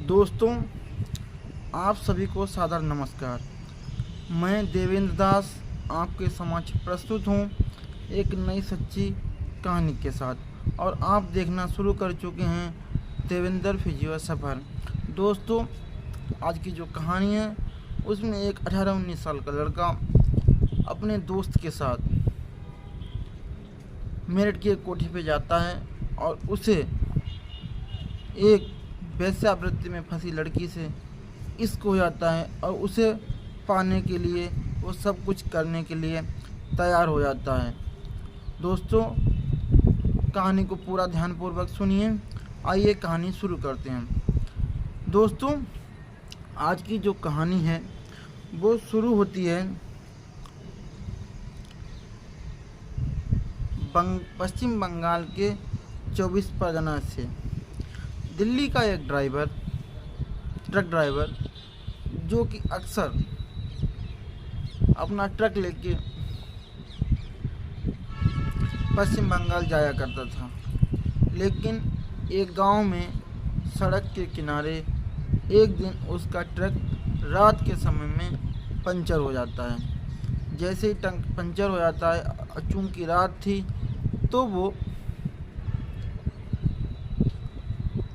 दोस्तों, आप सभी को सादर नमस्कार। मैं देवेंद्र दास आपके समक्ष प्रस्तुत हूँ एक नई सच्ची कहानी के साथ, और आप देखना शुरू कर चुके हैं देवेंद्र फिजियो सफ़र। दोस्तों, आज की जो कहानी है उसमें एक 18-19 साल का लड़का अपने दोस्त के साथ मेरठ की एक कोठी पे जाता है और उसे एक वेश्यावृत्ति में फंसी लड़की से इश्क हो जाता है और उसे पाने के लिए वो सब कुछ करने के लिए तैयार हो जाता है। दोस्तों, कहानी को पूरा ध्यानपूर्वक सुनिए। आइए कहानी शुरू करते हैं। दोस्तों, आज की जो कहानी है वो शुरू होती है पश्चिम बंगाल के 24 परगना से। दिल्ली का एक ट्रक ड्राइवर जो कि अक्सर अपना ट्रक लेके पश्चिम बंगाल जाया करता था, लेकिन एक गांव में सड़क के किनारे एक दिन उसका ट्रक रात के समय में पंचर हो जाता है। जैसे ही पंचर हो जाता है, चूँकि रात थी तो वो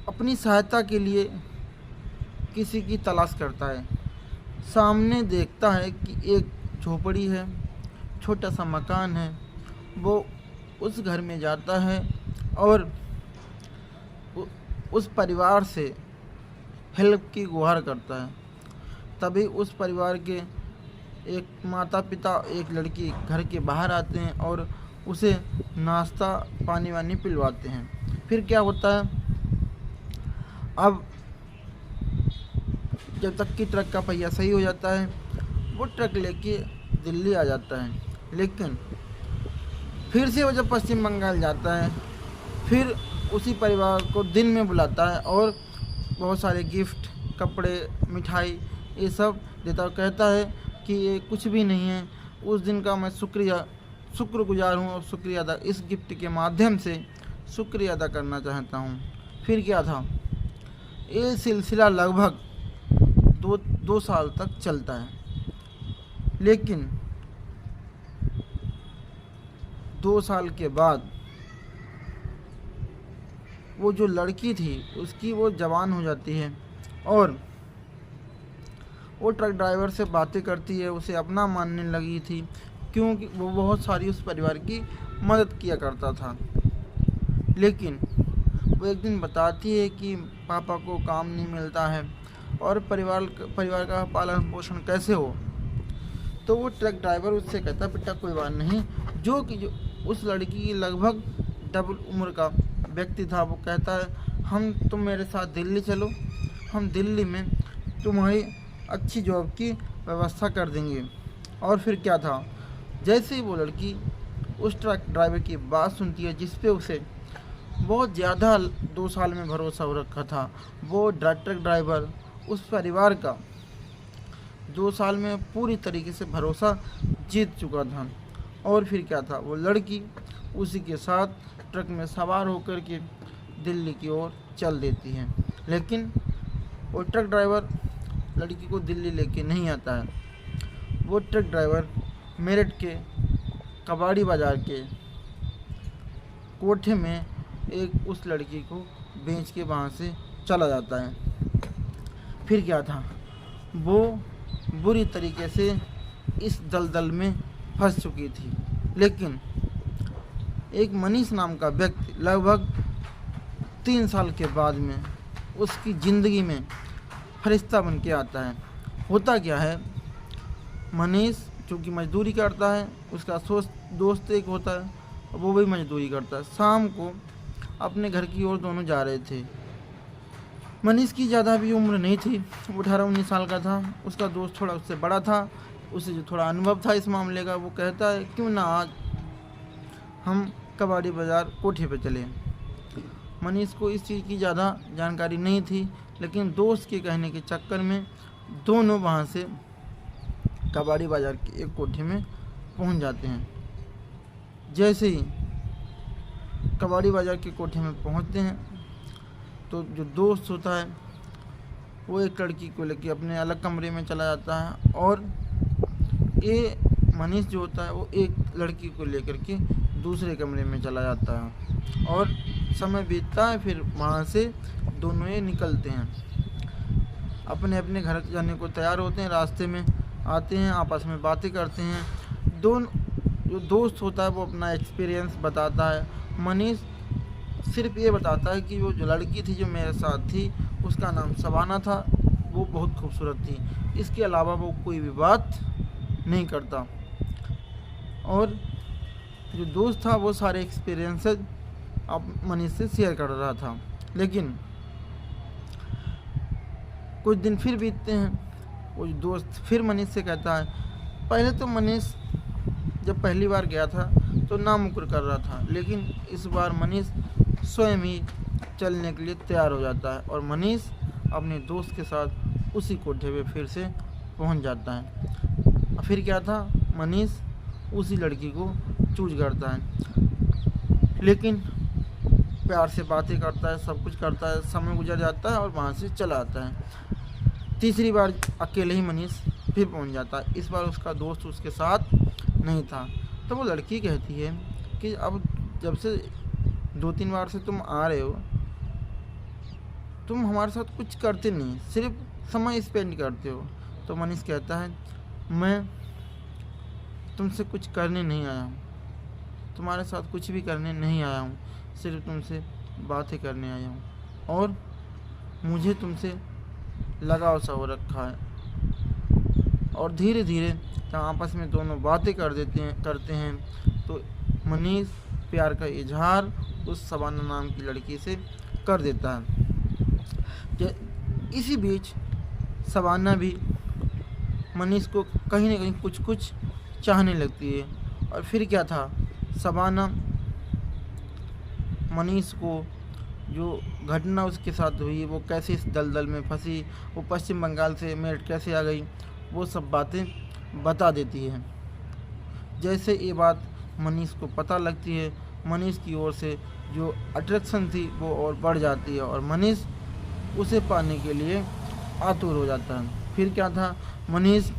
अपनी सहायता के लिए किसी की तलाश करता है। सामने देखता है कि एक झोपड़ी है, छोटा सा मकान है। वो उस घर में जाता है और उस परिवार से हेल्प की गुहार करता है। तभी उस परिवार के एक माता पिता, एक लड़की घर के बाहर आते हैं और उसे नाश्ता पानी वानी पिलवाते हैं। फिर क्या होता है, अब जब तक कि ट्रक का पहिया सही हो जाता है वो ट्रक लेके दिल्ली आ जाता है। लेकिन फिर से वो जब पश्चिम बंगाल जाता है, फिर उसी परिवार को दिन में बुलाता है और बहुत सारे गिफ्ट, कपड़े, मिठाई ये सब देता है। कहता है कि ये कुछ भी नहीं है, उस दिन का मैं शुक्रगुजार हूँ और शुक्रिया अदा इस गिफ्ट के माध्यम से शुक्रिया अदा करना चाहता हूँ। फिर क्या था, ये सिलसिला लगभग दो साल तक चलता है। लेकिन 2 साल के बाद वो जो लड़की थी उसकी वो जवान हो जाती है और वो ट्रक ड्राइवर से बातें करती है, उसे अपना मानने लगी थी, क्योंकि वो बहुत सारी उस परिवार की मदद किया करता था। लेकिन वो एक दिन बताती है कि पापा को काम नहीं मिलता है और परिवार का पालन पोषण कैसे हो। तो वो ट्रक ड्राइवर उससे कहता, बेटा कोई बात नहीं। जो उस लड़की की लगभग डबल उम्र का व्यक्ति था, वो कहता है तुम मेरे साथ दिल्ली चलो, हम दिल्ली में तुम्हारी अच्छी जॉब की व्यवस्था कर देंगे। और फिर क्या था, जैसे ही वो लड़की उस ट्रक ड्राइवर की बात सुनती है, जिस पे उसे बहुत ज़्यादा 2 साल में भरोसा हो रखा था, वो ट्रक ड्राइवर उस परिवार का 2 साल में पूरी तरीके से भरोसा जीत चुका था। और फिर क्या था, वो लड़की उसी के साथ ट्रक में सवार होकर के दिल्ली की ओर चल देती है। लेकिन वो ट्रक ड्राइवर लड़की को दिल्ली लेके नहीं आता है। वो ट्रक ड्राइवर मेरठ के कबाड़ी बाज़ार के कोठे में एक उस लड़की को बेच के वहाँ से चला जाता है। फिर क्या था, वो बुरी तरीके से इस दलदल में फंस चुकी थी। लेकिन एक मनीष नाम का व्यक्ति लगभग 3 साल के बाद में उसकी ज़िंदगी में फरिश्ता बन के आता है। होता क्या है, मनीष चूँकि मजदूरी करता है, उसका दोस्त एक होता है, वो भी मजदूरी करता है। शाम को अपने घर की ओर दोनों जा रहे थे। मनीष की ज़्यादा भी उम्र नहीं थी, वो 18-19 साल का था। उसका दोस्त थोड़ा उससे बड़ा था, उसे जो थोड़ा अनुभव था इस मामले का, वो कहता है क्यों ना आज हम कबाड़ी बाज़ार कोठे पे चले। मनीष को इस चीज़ की ज़्यादा जानकारी नहीं थी, लेकिन दोस्त के कहने के चक्कर में दोनों वहाँ से कबाड़ी बाज़ार के एक कोठे में पहुँच जाते हैं। जैसे ही कबाड़ी बाज़ार के कोठे में पहुँचते हैं तो जो दोस्त होता है वो एक लड़की को लेके अपने अलग कमरे में चला जाता है और ये मनीष जो होता है वो एक लड़की को लेकर के दूसरे कमरे में चला जाता है और समय बीतता है। फिर वहाँ से दोनों ये निकलते हैं, अपने अपने घर जाने को तैयार होते हैं। रास्ते में आते हैं, आपस में बातें करते हैं। दोनों जो दोस्त होता है वो अपना एक्सपीरियंस बताता है। मनीष सिर्फ ये बताता है कि वो जो लड़की थी जो मेरे साथ थी उसका नाम शबाना था, वो बहुत खूबसूरत थी। इसके अलावा वो कोई भी बात नहीं करता। और जो दोस्त था वो सारे एक्सपीरियंसेस अब मनीष से शेयर कर रहा था। लेकिन कुछ दिन फिर बीतते हैं। वो दोस्त फिर मनीष से कहता है, पहले तो मनीष जब पहली बार गया था तो नामुकर कर रहा था, लेकिन इस बार मनीष स्वयं ही चलने के लिए तैयार हो जाता है और मनीष अपने दोस्त के साथ उसी कोठे पे फिर से पहुंच जाता है। फिर क्या था, मनीष उसी लड़की को चूज करता है, लेकिन प्यार से बातें करता है, सब कुछ करता है। समय गुजर जाता है और वहाँ से चला आता है। तीसरी बार अकेले ही मनीष फिर पहुँच जाता है। इस बार उसका दोस्त उसके साथ नहीं था। तो वो लड़की कहती है कि अब जब से 2-3 बार से तुम आ रहे हो, तुम हमारे साथ कुछ करते नहीं, सिर्फ समय स्पेंड करते हो। तो मनीष कहता है, मैं तुमसे कुछ करने नहीं आया हूँ, तुम्हारे साथ कुछ भी करने नहीं आया हूँ, सिर्फ तुमसे बातें करने आया हूँ और मुझे तुमसे लगाव सा हो रखा है। और धीरे धीरे जब आपस में दोनों बातें करते हैं तो मनीष प्यार का इजहार उस शबाना नाम की लड़की से कर देता है। इसी बीच शबाना भी मनीष को कहीं ना कहीं कुछ कुछ चाहने लगती है। और फिर क्या था, शबाना मनीष को जो घटना उसके साथ हुई, वो कैसे इस दलदल में फंसी, वो पश्चिम बंगाल से मेरठ कैसे आ गई, वो सब बातें बता देती है। जैसे ये बात मनीष को पता लगती है, मनीष की ओर से जो अट्रैक्शन थी वो और बढ़ जाती है और मनीष उसे पाने के लिए आतुर हो जाता है। फिर क्या था, मनीष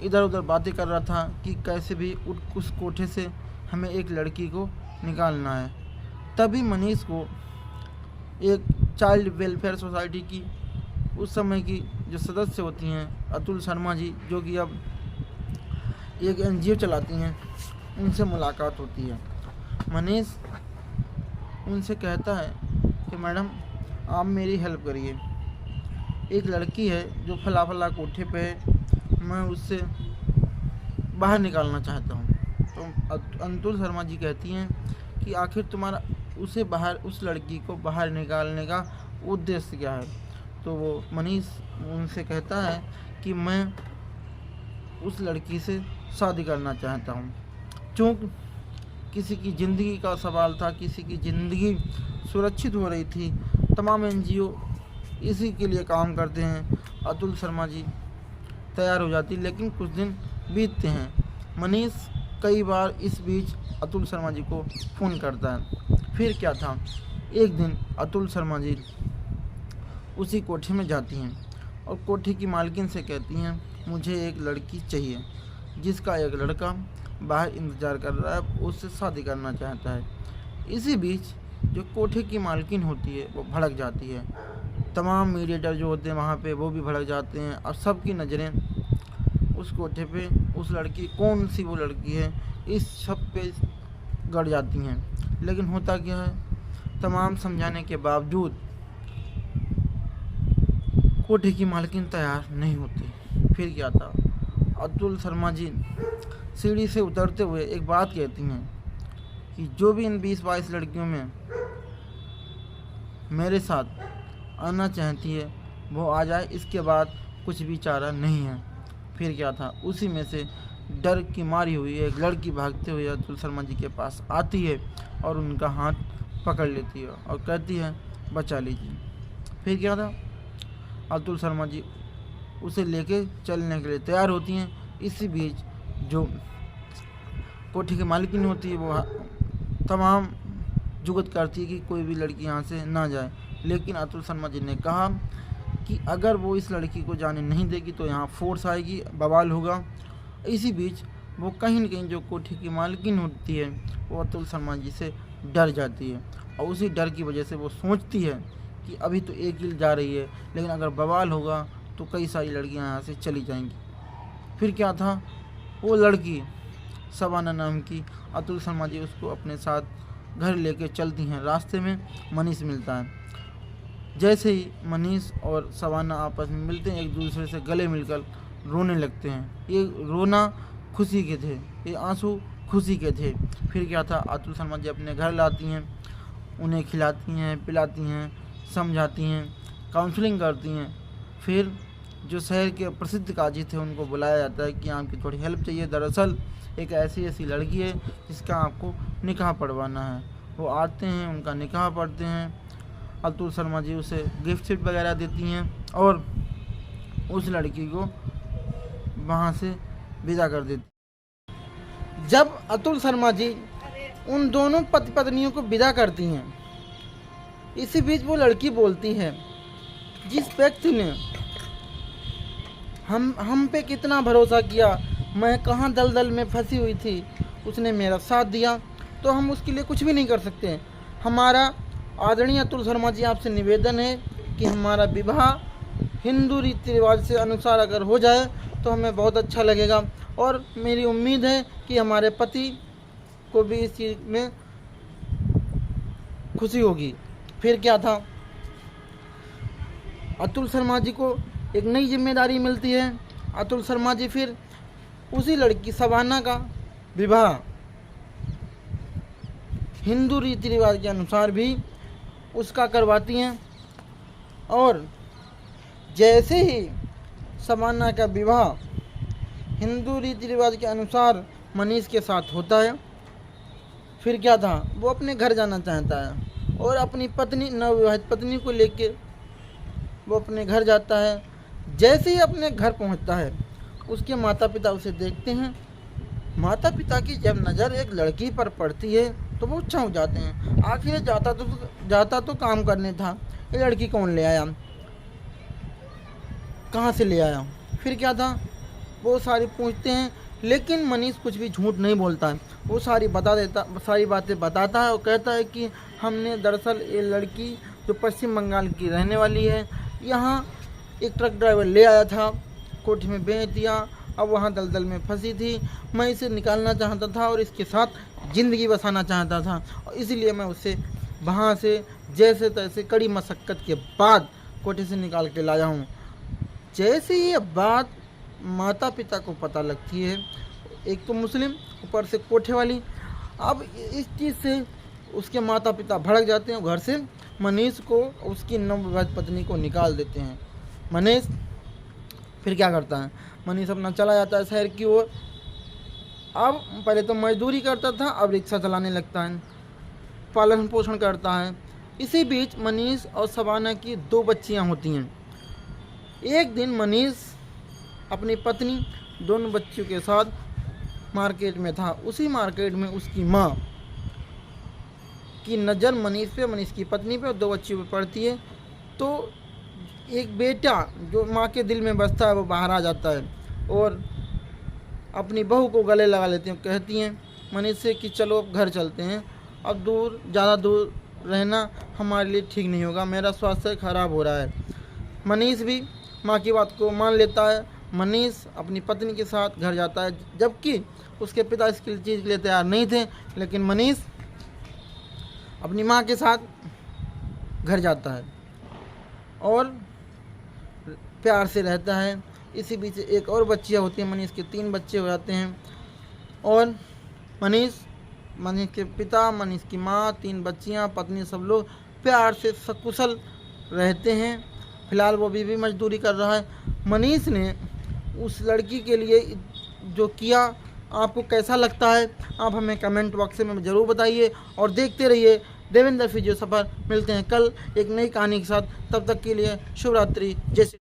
इधर उधर बातें कर रहा था कि कैसे भी उस कोठे से हमें एक लड़की को निकालना है। तभी मनीष को एक चाइल्ड वेलफेयर सोसाइटी की उस समय की जो सदस्य होती हैं अतुल शर्मा जी, जो कि अब एक NGO चलाती हैं, उनसे मुलाकात होती है। मनीष उनसे कहता है कि मैडम आप मेरी हेल्प करिए, एक लड़की है जो फला कोठे पे है, मैं उससे बाहर निकालना चाहता हूँ। तो अतुल शर्मा जी कहती हैं कि आखिर तुम्हारा उस लड़की को बाहर निकालने का उद्देश्य क्या है। तो वो मनीष उनसे कहता है कि मैं उस लड़की से शादी करना चाहता हूँ। चूँकि किसी की ज़िंदगी का सवाल था, किसी की ज़िंदगी सुरक्षित हो रही थी, तमाम NGO इसी के लिए काम करते हैं। अतुल शर्मा जी तैयार हो जाती, लेकिन कुछ दिन बीतते हैं। मनीष कई बार इस बीच अतुल शर्मा जी को फ़ोन करता है। फिर क्या था, एक दिन अतुल शर्मा जी उसी कोठे में जाती हैं और कोठे की मालकिन से कहती हैं, मुझे एक लड़की चाहिए जिसका एक लड़का बाहर इंतज़ार कर रहा है, उससे शादी करना चाहता है। इसी बीच जो कोठे की मालकिन होती है वो भड़क जाती है। तमाम मीडिएटर जो होते हैं वहाँ पे वो भी भड़क जाते हैं और सबकी नज़रें उस कोठे पे उस लड़की, कौन सी वो लड़की है, इस सब पे गड़ जाती हैं। लेकिन होता क्या है, तमाम समझाने के बावजूद कोठे की मालकिन तैयार नहीं होती। फिर क्या था, अतुल शर्मा जी सीढ़ी से उतरते हुए एक बात कहती हैं कि जो भी इन 20-22 लड़कियों में मेरे साथ आना चाहती है वो आ जाए, इसके बाद कुछ भी चारा नहीं है। फिर क्या था, उसी में से डर की मारी हुई एक लड़की भागते हुए अतुल शर्मा जी के पास आती है और उनका हाथ पकड़ लेती है और कहती है, बचा लीजिए। फिर क्या था, अतुल शर्मा जी उसे लेके चलने के लिए तैयार होती हैं। इसी बीच जो कोठी की मालकिन होती है वो तमाम जुगत करती है कि कोई भी लड़की यहाँ से ना जाए, लेकिन अतुल शर्मा जी ने कहा कि अगर वो इस लड़की को जाने नहीं देगी तो यहाँ फोर्स आएगी, बवाल होगा। इसी बीच वो कहीं न कहीं जो कोठी की मालकिन होती है वो अतुल शर्मा जी से डर जाती है, और उसी डर की वजह से वो सोचती है कि अभी तो एक ही जा रही है, लेकिन अगर बवाल होगा तो कई सारी लड़कियां यहाँ से चली जाएंगी। फिर क्या था, वो लड़की शबाना नाम की, अतुल शर्मा जी उसको अपने साथ घर लेके चलती हैं। रास्ते में मनीष मिलता है। जैसे ही मनीष और शबाना आपस में मिलते हैं, एक दूसरे से गले मिलकर रोने लगते हैं। ये रोना खुशी के थे, ये आंसू खुशी के थे। फिर क्या था, अतुल शर्मा जी अपने घर लाती हैं, उन्हें खिलाती हैं, पिलाती हैं, समझाती हैं, काउंसलिंग करती हैं। फिर जो शहर के प्रसिद्ध काजी थे उनको बुलाया जाता है कि आपकी थोड़ी हेल्प चाहिए। दरअसल एक ऐसी लड़की है जिसका आपको निकाह पढ़वाना है। वो आते हैं, उनका निकाह पढ़ते हैं। अतुल शर्मा जी उसे गिफ्ट शिफ्ट वगैरह देती हैं और उस लड़की को वहाँ से विदा कर देती। जब अतुल शर्मा जी उन दोनों पति पत्नियों को विदा करती हैं, इसी बीच वो लड़की बोलती है, जिस व्यक्ति ने हम पे कितना भरोसा किया, मैं कहाँ दलदल में फंसी हुई थी, उसने मेरा साथ दिया, तो हम उसके लिए कुछ भी नहीं कर सकते। हमारा आदरणीय अतुल शर्मा जी आपसे निवेदन है कि हमारा विवाह हिंदू रीति रिवाज से अनुसार अगर हो जाए तो हमें बहुत अच्छा लगेगा, और मेरी उम्मीद है कि हमारे पति को भी इस चीज़ में खुशी होगी। फिर क्या था, अतुल शर्मा जी को एक नई जिम्मेदारी मिलती है। अतुल शर्मा जी फिर उसी लड़की शबाना का विवाह हिंदू रीति रिवाज के अनुसार भी उसका करवाती हैं, और जैसे ही शबाना का विवाह हिंदू रीति रिवाज के अनुसार मनीष के साथ होता है, फिर क्या था, वो अपने घर जाना चाहता है और अपनी पत्नी, नवविवाहित पत्नी को लेके वो अपने घर जाता है। जैसे ही अपने घर पहुंचता है, उसके माता पिता उसे देखते हैं। माता पिता की जब नज़र एक लड़की पर पड़ती है तो वो चौंक जाते हैं। आखिर जाता तो काम करने था, ये लड़की कौन ले आया, कहाँ से ले आया। फिर क्या था, वो सारी पूछते हैं, लेकिन मनीष कुछ भी झूठ नहीं बोलता है। वो सारी बातें बताता है और कहता है कि हमने दरअसल ये लड़की जो पश्चिम बंगाल की रहने वाली है, यहाँ एक ट्रक ड्राइवर ले आया था, कोठी में बेच दिया, अब वहाँ दलदल में फंसी थी। मैं इसे निकालना चाहता था और इसके साथ ज़िंदगी बसाना चाहता था, और इसलिए मैं उसे वहाँ से जैसे तैसे कड़ी मशक्क़त के बाद कोठी से निकाल के लाया हूँ। जैसे ये बात माता पिता को पता लगती है, एक तो मुस्लिम, ऊपर से कोठे वाली, अब इस चीज़ से उसके माता पिता भड़क जाते हैं। घर से मनीष को, उसकी नवविवाहित पत्नी को निकाल देते हैं। मनीष फिर क्या करता है, मनीष अपना चला जाता है शहर की ओर। अब पहले तो मजदूरी करता था, अब रिक्शा चलाने लगता है, पालन पोषण करता है। इसी बीच मनीष और शबाना की 2 बच्चियां होती हैं। एक दिन मनीष अपनी पत्नी, दोनों बच्चियों के साथ मार्केट में था। उसी मार्केट में उसकी माँ की नज़र मनीष पे, मनीष की पत्नी पे और 2 बच्चियों पे पड़ती है। तो एक बेटा जो माँ के दिल में बसता है वो बाहर आ जाता है और अपनी बहू को गले लगा लेती हैं। कहती हैं मनीष से कि चलो अब घर चलते हैं, अब ज़्यादा दूर रहना हमारे लिए ठीक नहीं होगा, मेरा स्वास्थ्य खराब हो रहा है। मनीष भी माँ की बात को मान लेता है। मनीष अपनी पत्नी के साथ घर जाता है, जबकि उसके पिता इसकी चीज़ के लिए तैयार नहीं थे, लेकिन मनीष अपनी माँ के साथ घर जाता है और प्यार से रहता है। इसी बीच एक और बच्चियाँ होती हैं, मनीष के 3 बच्चे हो जाते हैं, और मनीष के पिता, मनीष की माँ, 3 बच्चियाँ, पत्नी, सब लोग प्यार से सकुशल रहते हैं। फिलहाल वो भी मजदूरी कर रहा है। मनीष ने उस लड़की के लिए जो किया, आपको कैसा लगता है, आप हमें कमेंट बॉक्स में ज़रूर बताइए, और देखते रहिए देवेंद्र फिजियो सफ़र। मिलते हैं कल एक नई कहानी के साथ, तब तक के लिए शुभ रात्रि, जय श्री।